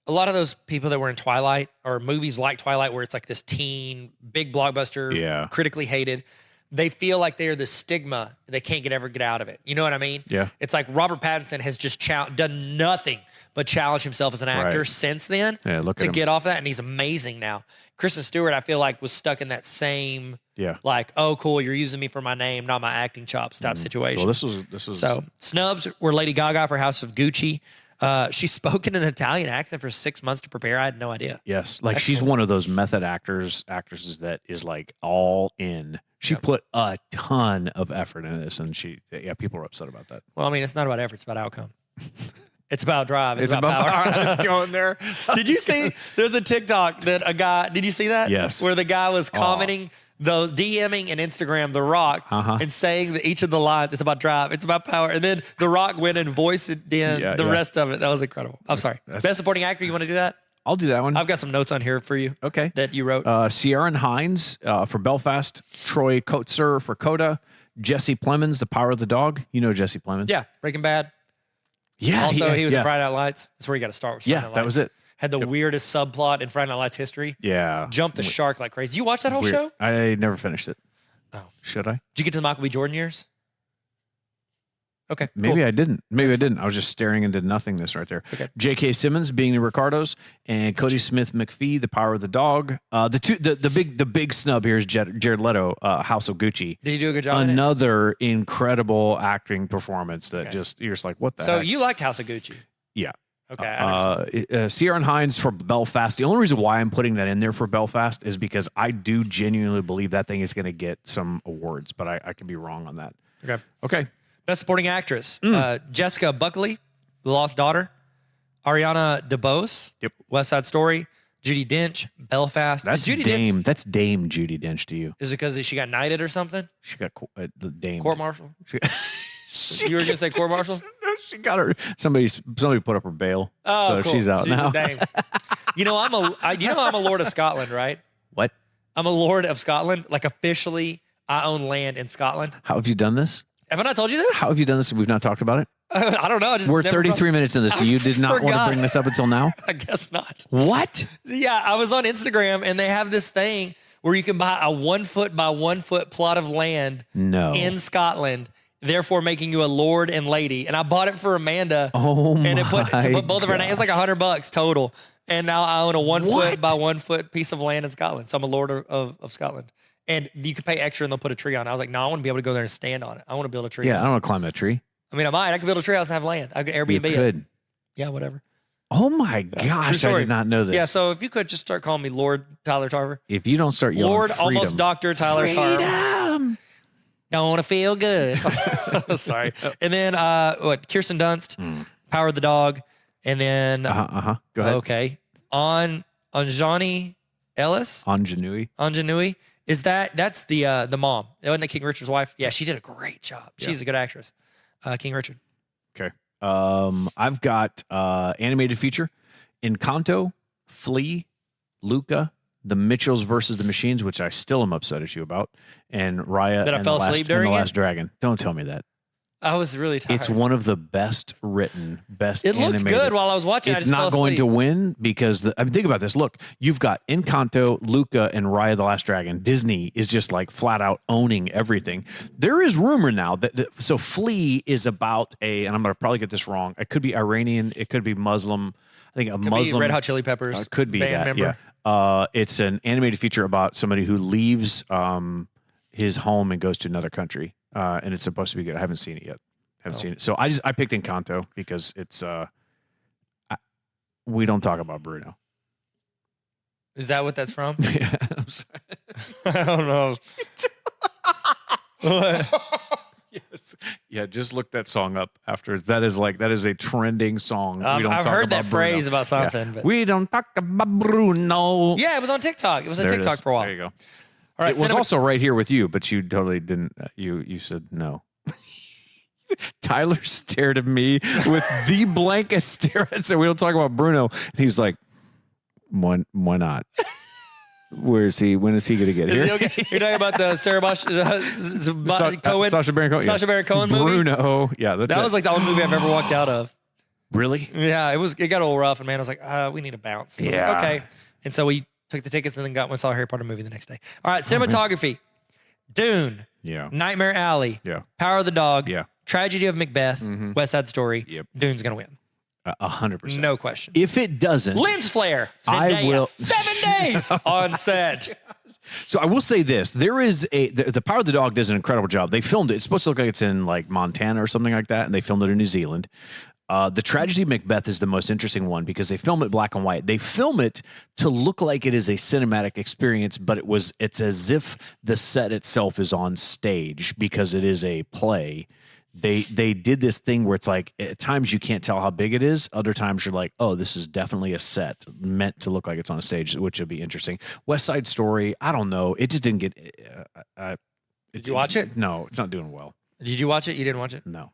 a lot of those people that were in Twilight or movies like Twilight where it's like this teen, big blockbuster, critically hated, they feel like they're the stigma. They can't ever get out of it. You know what I mean? Yeah. It's like Robert Pattinson has just done nothing but challenge himself as an actor since then to get off that, and he's amazing now. Kristen Stewart, I feel like, was stuck in that same like, oh, cool, you're using me for my name, not my acting chops type situation. Well, this was so snubs were Lady Gaga for House of Gucci. She spoke in an Italian accent for 6 months to prepare. I had no idea. Yes. Like she's one of those method actresses that is like all in. She put a ton of effort into this and people are upset about that. Well, I mean, it's not about effort, it's about outcome. It's about drive. It's about power. Let's go in there. Did you see, there's a TikTok that a guy, did you see that? Yes. Where the guy was commenting those DMing and Instagram The Rock and saying that each of the lines, it's about drive, it's about power. And then The Rock went and voiced it in the rest of it. That was incredible. I'm sorry. Best supporting actor, you want to do that? I'll do that one. I've got some notes on here for you. Okay. That you wrote. Ciarán Hinds for Belfast, Troy Kotsur for Coda, Jesse Plemons, The Power of the Dog. You know Jesse Plemons. Yeah. Breaking Bad. Yeah. Also, he was in Friday Night Lights. That's where you got to start with Friday Night Lights. That was it. Had the weirdest subplot in Friday Night Lights history. Yeah. Jumped the shark like crazy. Did you watch that whole show? I never finished it. Oh. Should I? Did you get to the Michael B. Jordan years? Okay. Maybe I didn't. Maybe I didn't. I was just staring into nothingness right there. Okay. J.K. Simmons being the Ricardos and Cody Smith McPhee, The Power of the Dog. The big snub here is Jared Leto, House of Gucci. Did he do a good job? Another incredible acting performance that you're just like, what the heck? So you liked House of Gucci? Yeah. Okay. Ciarán Hinds for Belfast. The only reason why I'm putting that in there for Belfast is because I do genuinely believe that thing is going to get some awards, but I could be wrong on that. Okay. Best supporting actress. Jessica Buckley, The Lost Daughter. Ariana DeBose, West Side Story. Judi Dench, Belfast. That's Dame. That's Dame Judi Dench to you. Is it because she got knighted or something? She got Dame. Court martial? You were going to say court martial? She got her. Somebody put up her bail. Oh, so cool. She's out now. A dame. I'm a Lord of Scotland, right? What? I'm a Lord of Scotland. Like officially, I own land in Scotland. How have you done this? Have I not told you this? How have you done this and we've not talked about it? I don't know. We're 33 minutes in this. So you did not want to bring this up until now? I guess not. What? Yeah, I was on Instagram and they have this thing where you can buy a 1 foot by 1 foot plot of land in Scotland, therefore making you a lord and lady. And I bought it for Amanda. Oh my! And it put both of our names. It's like $100 total. And now I own a 1 foot by 1 foot piece of land in Scotland. So I'm a lord of Scotland. And you can pay extra and they'll put a tree on it. I was like, no, I want to be able to go there and stand on it. I want to build a tree house. I don't want to climb that tree. I mean, I might. I could build a tree house and have land. I could Airbnb you could. it. Yeah, I Oh my gosh, I did not know this. Yeah, so if you could just start calling me Lord Tyler Tarver. If you don't start yelling Lord freedom. Almost Dr. Tyler Tarver. Don't want to feel good. Sorry. And then Kirsten Dunst, Power of the Dog. And then Go ahead. Okay. Anjani Ellis. Anjanui. Is that's the mom? Wasn't that King Richard's wife? Yeah, she did a great job. She's a good actress. King Richard. Okay. I've got animated feature, Encanto, Flea, Luca, The Mitchells versus the Machines, which I still am upset at you about, and Raya that I fell asleep during the Last Dragon. Don't tell me that. I was really tired. It's one of the best written, best animated. It looked good while I was watching. It's not going to win because think about this. Look, you've got Encanto, Luca, and Raya the Last Dragon. Disney is just like flat out owning everything. There is rumor now that so Flea is about and I'm going to probably get this wrong. It could be Iranian. It could be Muslim. I think a Muslim. Be Red Hot Chili Peppers. Could be band that. member. It's an animated feature about somebody who leaves his home and goes to another country, and it's supposed to be good. I haven't seen it yet. Haven't seen it. So I picked Encanto because it's we don't talk about Bruno. Is that what that's from? Yeah, I'm sorry. I don't know. What? Yes. Yeah, just look that song up after. That is a trending song. I've heard that phrase about something. Yeah. But We don't talk about Bruno. yeah, it was on TikTok. It was on TikTok for a while. There you go. All right, it was also right here with you, but you totally didn't. You said no. Tyler stared at me with the blankest stare and said, "We don't talk about Bruno." And he's like, "Why not? Where is he? When is he going to get here?" Okay? You're talking about the Sacha Baron Cohen. Sacha Baron Cohen movie. Bruno. Yeah, that was like the only movie I've ever walked out of. Really? Yeah, it got a little rough, and man, I was like, we need a bounce. I was like, okay, and so we took the tickets and then saw a Harry Potter movie the next day. All right, cinematography: Dune. Yeah. Nightmare Alley. Yeah. Power of the Dog. Yeah. Tragedy of Macbeth. West Side Story. Yep. Dune's gonna win. 100%. No question. If it doesn't, Lens flare. I will 7 days on set. So I will say this: there is the Power of the Dog does an incredible job. They filmed it. It's supposed to look like it's in like Montana or something like that, and they filmed it in New Zealand. The Tragedy of Macbeth is the most interesting one because they film it black and white. They film it to look like it is a cinematic experience, but it's as if the set itself is on stage because it is a play. They did this thing where it's like at times you can't tell how big it is. Other times you're like, oh, this is definitely a set meant to look like it's on a stage, which would be interesting. West Side Story, I don't know. It just didn't get. Did you watch it? No, it's not doing well. Did you watch it? You didn't watch it? No,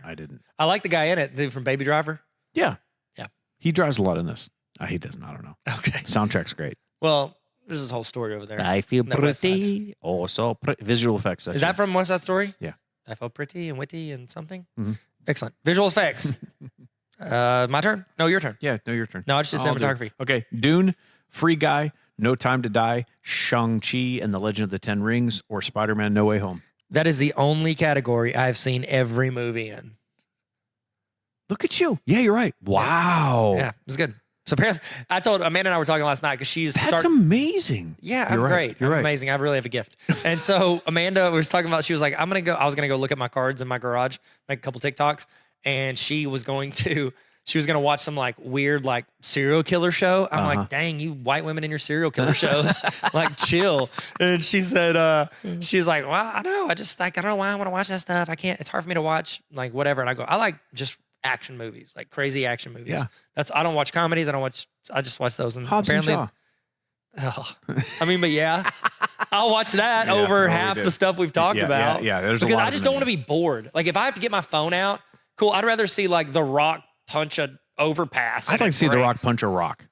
I didn't. I like the guy in it from Baby Driver. Yeah. Yeah. He drives a lot in this. He doesn't. I don't know. Okay. Soundtrack's great. Well, there's this whole story over there. I feel pretty. Oh, so pretty. Visual effects. Is that from West Side Story? Yeah. I felt pretty and witty and something. Mm-hmm. Excellent. Visual effects. My turn? No, your turn. Yeah, no, your turn. No, it's just cinematography. Okay. Dune, Free Guy, No Time to Die, Shang-Chi and the Legend of the Ten Rings, or Spider-Man No Way Home. That is the only category I've seen every movie in. Look at you. Yeah, you're right. Wow. Yeah, it was good. So apparently, I told Amanda and I were talking last night because That's amazing. Yeah, I'm great. I'm amazing. I really have a gift. And so Amanda was talking about, she was like, I was going to go look at my cards in my garage, make a couple TikToks. And she was going to watch some like weird, like serial killer show. I'm like, dang, you white women in your serial killer shows, like chill. And she said, she was like, well, I know. I just like, I don't know why I want to watch that stuff. I can't, it's hard for me to watch like whatever. And I go, I like just action movies, like crazy action movies. Yeah. I don't watch comedies. I just watch those. And Hobbs apparently, and but yeah, I'll watch that over half the stuff we've talked about. Yeah, there's because I just don't want to be bored. Like if I have to get my phone out, cool. I'd rather see like The Rock punch an overpass. I'd like to see The Rock punch a rock.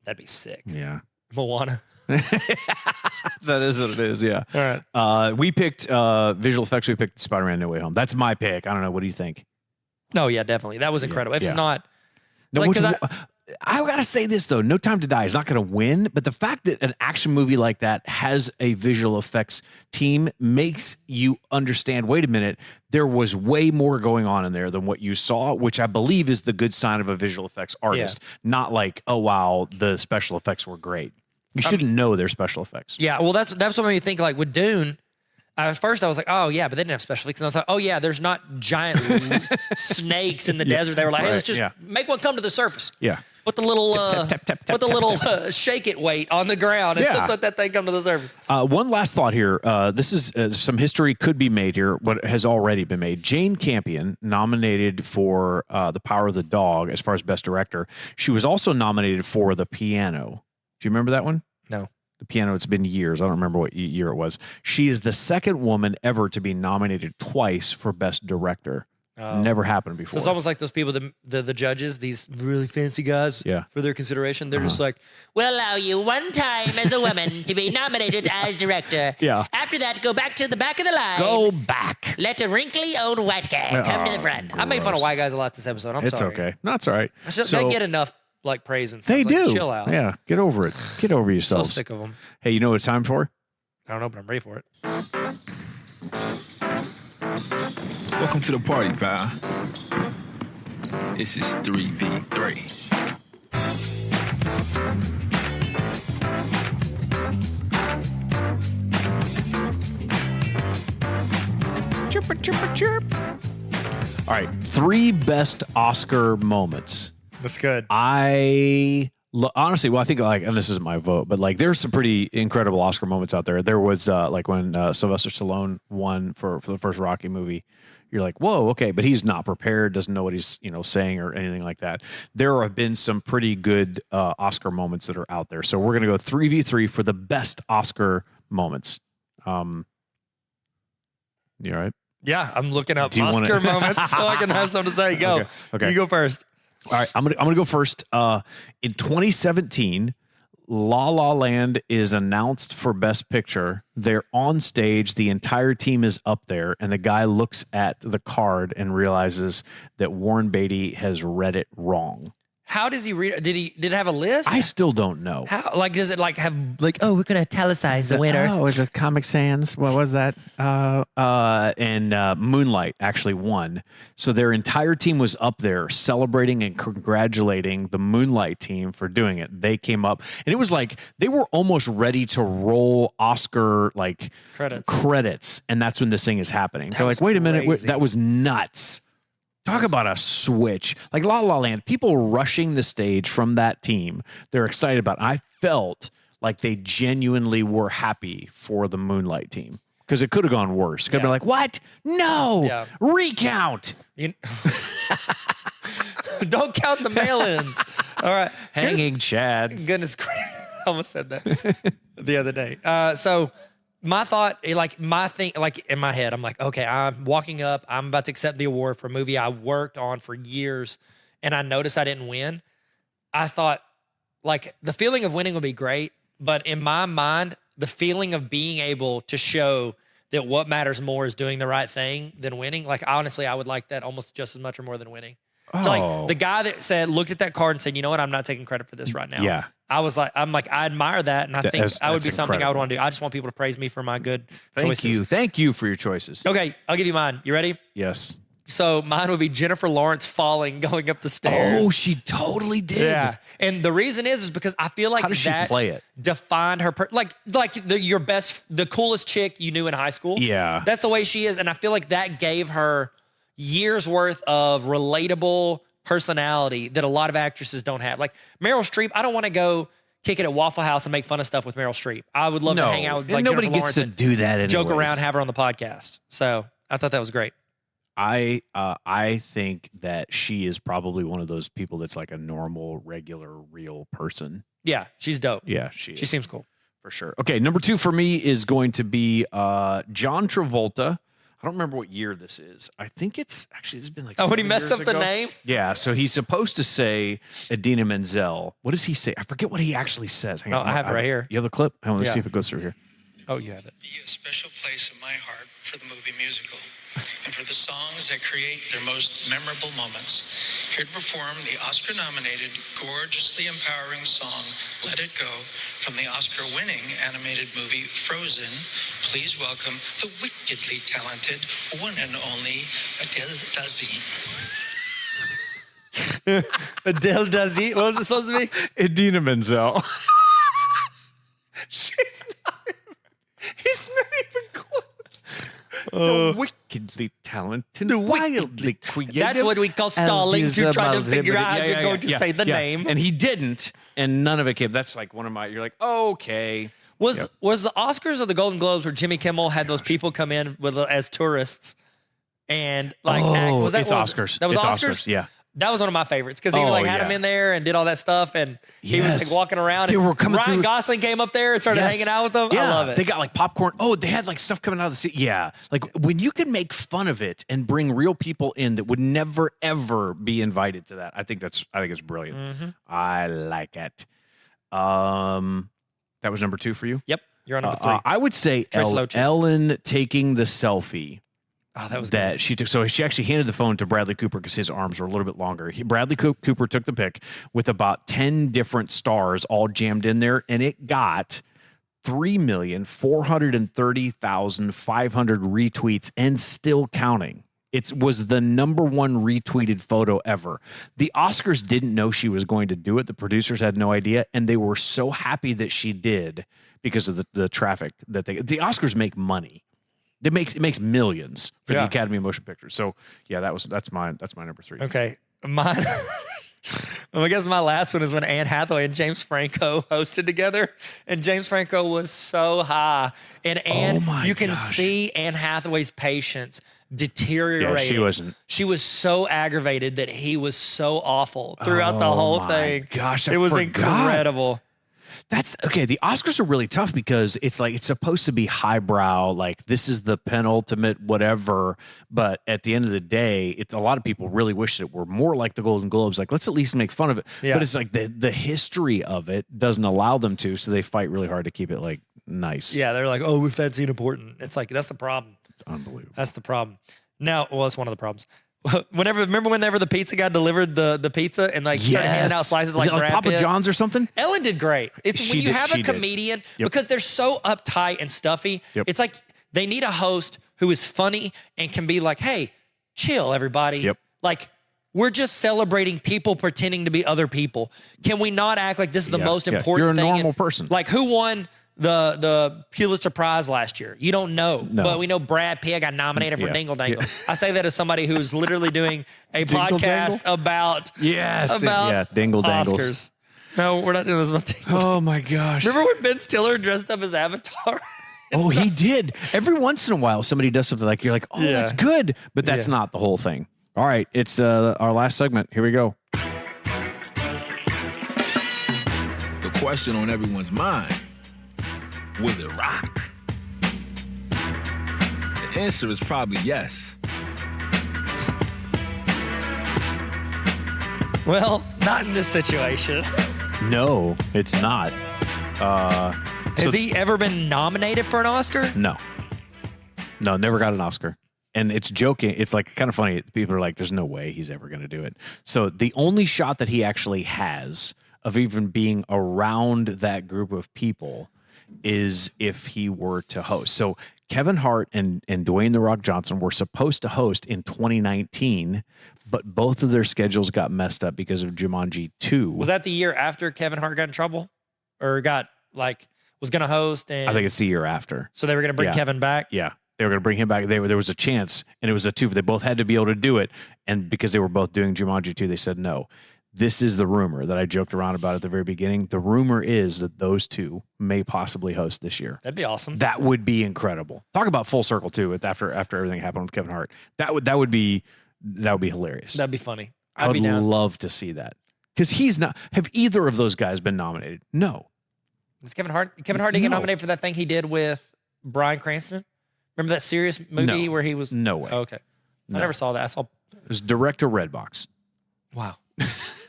That'd be sick. Yeah. Moana. That is what it is. Yeah. All right. We picked visual effects. We picked Spider-Man No Way Home. That's my pick. I don't know. What do you think? No, yeah, definitely. That was incredible. It's not. No, like, I gotta say this though, No Time to Die is not gonna win, but the fact that an action movie like that has a visual effects team makes you understand, wait a minute, there was way more going on in there than what you saw, which I believe is the good sign of a visual effects artist. Not like, oh wow, the special effects were great. You shouldn't know they're special effects. Yeah, well that's what made me think like with Dune. At first, I was like, oh, yeah, but they didn't have special effects. And I thought, oh, yeah, there's not giant snakes in the desert. They were like, hey, let's just make one come to the surface. Yeah. Put the little, shake it weight on the ground and let's let that thing come to the surface. One last thought here. This is some history could be made here, but has already been made. Jane Campion, nominated for The Power of the Dog as far as Best Director. She was also nominated for The Piano. Do you remember that one? No. The Piano, it's been years. I don't remember what year it was. She is the second woman ever to be nominated twice for Best Director. Never happened before. So it's almost like those people, the judges, these really fancy guys, for their consideration, they're just like, we'll allow you one time as a woman to be nominated as director. Yeah. After that, go back to the back of the line. Go back. Let a wrinkly old white guy come to the front. Gross. I made fun of white guys a lot this episode. I'm sorry. It's okay. No, it's all right. They get enough like praise and stuff. They do. Chill out. Yeah, get over it. Get over yourselves. So sick of them. Hey, you know what it's time for? I don't know, but I'm ready for it. Welcome to the party, pal. This is 3v3. Chirp, chirp, chirp. All right, 3 best Oscar moments. That's good. Honestly, well, I think and this isn't my vote, but there's some pretty incredible Oscar moments out there. There was when Sylvester Stallone won for the first Rocky movie. You're like, whoa, okay, but he's not prepared, doesn't know what he's saying or anything like that. There have been some pretty good Oscar moments that are out there. So we're gonna go 3v3 for the best Oscar moments. You all right? Yeah, I'm looking up Oscar moments so I can have something to say. Go. Okay. You go first. All right, I'm gonna go first. In 2017, La La Land is announced for Best Picture. They're on stage. The entire team is up there, and the guy looks at the card and realizes that Warren Beatty has read it wrong. How does he read? Did it have a list? I still don't know. How does it have oh, we're gonna italicize the winner? Oh, is it Comic Sans? What was that? And Moonlight actually won. So their entire team was up there celebrating and congratulating the Moonlight team for doing it. They came up, and it was they were almost ready to roll Oscar credits, and that's when this thing is happening. They're like, wait a minute, that was nuts. Talk about a switch. La La Land, people rushing the stage from that team. They're excited about it. I felt like they genuinely were happy for the Moonlight team because it could have gone worse. Could have been like, what? No. Recount. Don't count the mail-ins. All right. Hanging Chad. Goodness gracious. I almost said that the other day. So my thought, my thing, in my head, I'm like, okay, I'm walking up. I'm about to accept the award for a movie I worked on for years, and I noticed I didn't win. I thought, the feeling of winning would be great, but in my mind, the feeling of being able to show that what matters more is doing the right thing than winning. Honestly, I would like that almost just as much or more than winning. Oh. So the guy that looked at that card and said, you know what, I'm not taking credit for this right now. Yeah. I admire that, and I think that would be something I would want to do. I just want people to praise me for my good choices. Thank you for your choices. Okay, I'll give you mine. You ready? Yes. So mine would be Jennifer Lawrence falling, going up the stairs. Oh, she totally did. Yeah, and the reason is because I feel like how does she play it? Defined her the coolest chick you knew in high school. Yeah, that's the way she is, and I feel like that gave her years worth of relatable personality that a lot of actresses don't have. Meryl Streep, I don't want to go kick it at Waffle House and make fun of stuff with Meryl Streep. I would love to hang out with nobody Jennifer gets Lawrence to do that anyways. Joke around, have her on the podcast. So I thought that was great. I think that she is probably one of those people that's a normal, regular, real person. Yeah, she's dope. Yeah, she seems cool. For sure. Okay, number 2 for me is going to be John Travolta. I don't remember what year this is. I think it's actually, this has been when he messed up the name? Yeah, so he's supposed to say Idina Menzel. What does he say? I forget what he actually says. Hang on, I have it right here. You have the clip? Let's see if it goes through here. Oh, you have it. Be a special place in my heart for the movie musical and for the songs that create their most memorable moments. Here to perform the Oscar-nominated, gorgeously empowering song, Let It Go, from the Oscar-winning animated movie Frozen, please welcome the wickedly talented, one and only Adele Dazeem. Adele Dazeem? What was it supposed to be? Idina Menzel. He's not even close. The wickedly talented, wildly creative. That's what we call stalling to try to figure out how you're going to say the name. And he didn't, and none of it came. That's one of my, you're like, okay. Was the Oscars or the Golden Globes where Jimmy Kimmel had those people come in as tourists and act? It's Oscars. That was it's Oscars? Yeah. That was one of my favorites because he had him in there and did all that stuff, and he was walking around. They were coming Ryan Gosling came up there and started hanging out with them. Yeah. I love it. They got popcorn. Oh, they had stuff coming out of the seat. Yeah, when you can make fun of it and bring real people in that would never ever be invited to that. I think it's brilliant. Mm-hmm. I like it. That was number 2 for you. Yep, you're on number 3. I would say Ellen taking the selfie. Oh, that was that good. she took. So she actually handed the phone to Bradley Cooper because his arms were a little bit longer. Bradley Cooper took the pic with about 10 different stars all jammed in there, and it got 3,430,500 retweets and still counting. It was the number 1 retweeted photo ever. The Oscars didn't know she was going to do it. The producers had no idea, and they were so happy that she did because of the traffic that the Oscars make money. It makes millions for the Yeah. Academy of Motion Pictures. So yeah, that's my number 3. Okay. Mine. Well, I guess my last one is when Anne Hathaway and James Franco hosted together, and James Franco was so high, and you can see Anne Hathaway's patience deteriorating. Yeah, She was so aggravated that he was so awful throughout the whole thing. Gosh, it was incredible. That's okay. The Oscars are really tough because it's like it's supposed to be highbrow, like this is the penultimate whatever. But at the end of the day, it's a lot of people really wish it were more like the Golden Globes. Like, let's at least make fun of it. Yeah. But it's like the history of it doesn't allow them to, so they fight really hard to keep it like nice. Yeah, they're like, oh, if that's important. It's like that's the problem. It's unbelievable. That's the problem. Now, well, it's one of the problems. Remember whenever the pizza guy delivered the pizza and like started handing out slices like Brad Papa Pitt? John's or something? Ellen did great. It's when you have a comedian because they're so uptight and stuffy. Yep. It's like they need a host who is funny and can be like, hey, chill, everybody. Yep. Like, we're just celebrating people pretending to be other people. Can we not act like this is the most important You're a thing? normal person. Like, who won the Pulitzer Prize last year? You don't know. No. But we know Brad Pitt got nominated for Dingle Dangle. Yeah. I say that as somebody who's literally doing a Dingle podcast Dangle? about Dingle Dangles. Oscars. No, we're not doing this about Dingle. Oh my gosh. Remember when Ben Stiller dressed up as Avatar? Oh, he did. Every once in a while, somebody does something like, you're like, oh, that's good. But that's not the whole thing. All right. It's our last segment. Here we go. The question on everyone's mind, will it rock? The answer is probably yes. Well, not in this situation. No, it's not. Has he ever been nominated for an Oscar? No, never got an Oscar. And it's joking. It's like kind of funny. People are like, there's no way he's ever going to do it. So the only shot that he actually has of even being around that group of people is if he were to host. So Kevin Hart and Dwayne "The Rock" Johnson were supposed to host in 2019, but both of their schedules got messed up because of Jumanji 2. Was that the year after Kevin Hart got in trouble? Or was going to host? And I think it's the year after. So they were going to bring Kevin back? Yeah. They were going to bring him back. There was a chance, and it was a 2. They both had to be able to do it. And because they were both doing Jumanji 2, they said no. This is the rumor that I joked around about at the very beginning. The rumor is that those 2 may possibly host this year. That'd be awesome. That would be incredible. Talk about full circle too. After everything happened with Kevin Hart, that would be hilarious. That'd be funny. I would love to see that because he's not. Have either of those guys been nominated? No. Is Kevin Hart didn't get nominated for that thing he did with Bryan Cranston? Remember that serious movie where he was? No way. Oh, okay. I never saw that. I saw. It was direct to Redbox. Wow.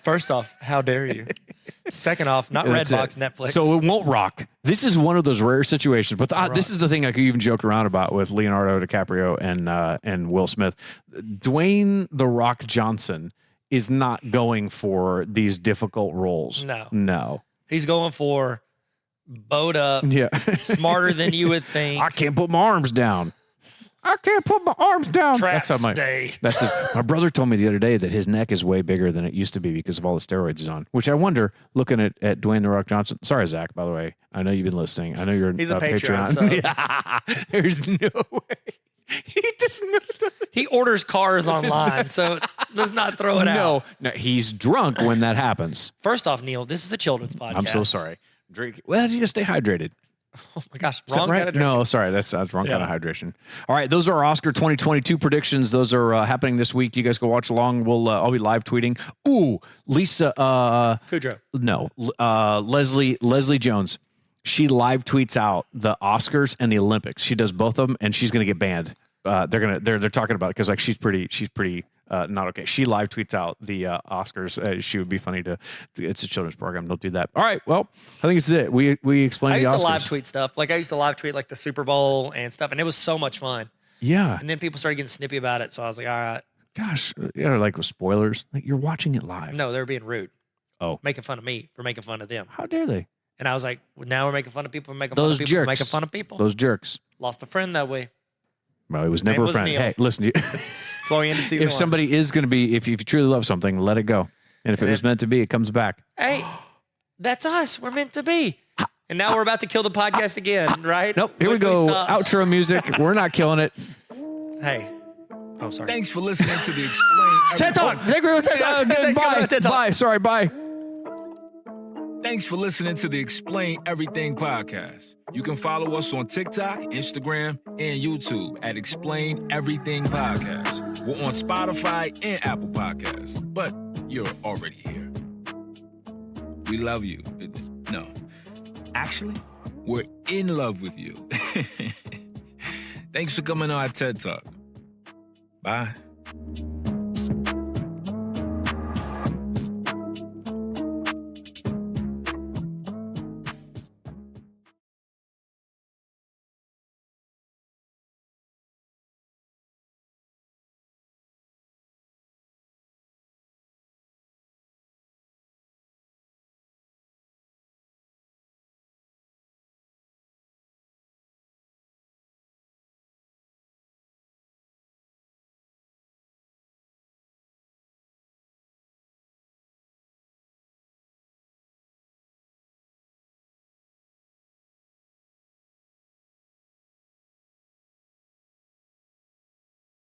First off, how dare you? Second off, not Redbox, Netflix. So it won't rock. This is one of those rare situations. But this is the thing I could even joke around about with Leonardo DiCaprio and Will Smith. Dwayne "The Rock" Johnson is not going for these difficult roles. No. He's going for bowed up, smarter than you would think. I can't put my arms down. That's how my brother told me the other day that his neck is way bigger than it used to be because of all the steroids he's on. Which I wonder, looking at Dwayne "The Rock" Johnson. Sorry, Zach. By the way, I know you've been listening. I know you're He's a Patreon. So. There's no way. He just he orders cars online, so let's not throw it out. No, he's drunk when that happens. First off, Neil, this is a children's podcast. I'm so sorry. Drink. Well, you just stay hydrated. Oh my gosh, wrong kind of drinking. No, sorry, that's wrong kind of hydration. All right, those are our Oscar 2022 predictions. Those are happening this week. You guys go watch along. I'll be live tweeting. Ooh, Lisa Kudrow. No, Leslie Jones. She live tweets out the Oscars and the Olympics. She does both of them, and she's gonna get banned. They're talking about it because like she's pretty not okay. She live tweets out the Oscars. She would be funny to. It's a children's program. Don't do that. All right. Well, I think this is it. We explained. I used the Oscars. to live tweet stuff. Like I used to live tweet like the Super Bowl and stuff, and it was so much fun. Yeah. And then people started getting snippy about it, so I was like, all right. Gosh, like with spoilers. Like you're watching it live. No, they were being rude. Oh, making fun of me for making fun of them. How dare they? And I was like, well, now we're making fun of people for making Those fun of people jerks. for making fun of people. Those jerks. Lost a friend that way. Well, it was never a friend. Neil. Hey, listen. That's why we ended season if one. somebody is going to be, if you truly love something, let it go. And if it was meant to be, it comes back. Hey, that's us. We're meant to be. And now we're about to kill the podcast again, right? Nope. Here we go. Outro music. We're not killing it. Hey. Oh, sorry. Thanks for listening to the Explain TED Talk. Bye. Sorry, bye. Thanks for listening to the Explain Everything podcast. You can follow us on TikTok, Instagram, and YouTube at Explain Everything Podcast. We're on Spotify and Apple Podcasts, but you're already here. We love you. No, actually, we're in love with you. Thanks for coming on our TED Talk. Bye.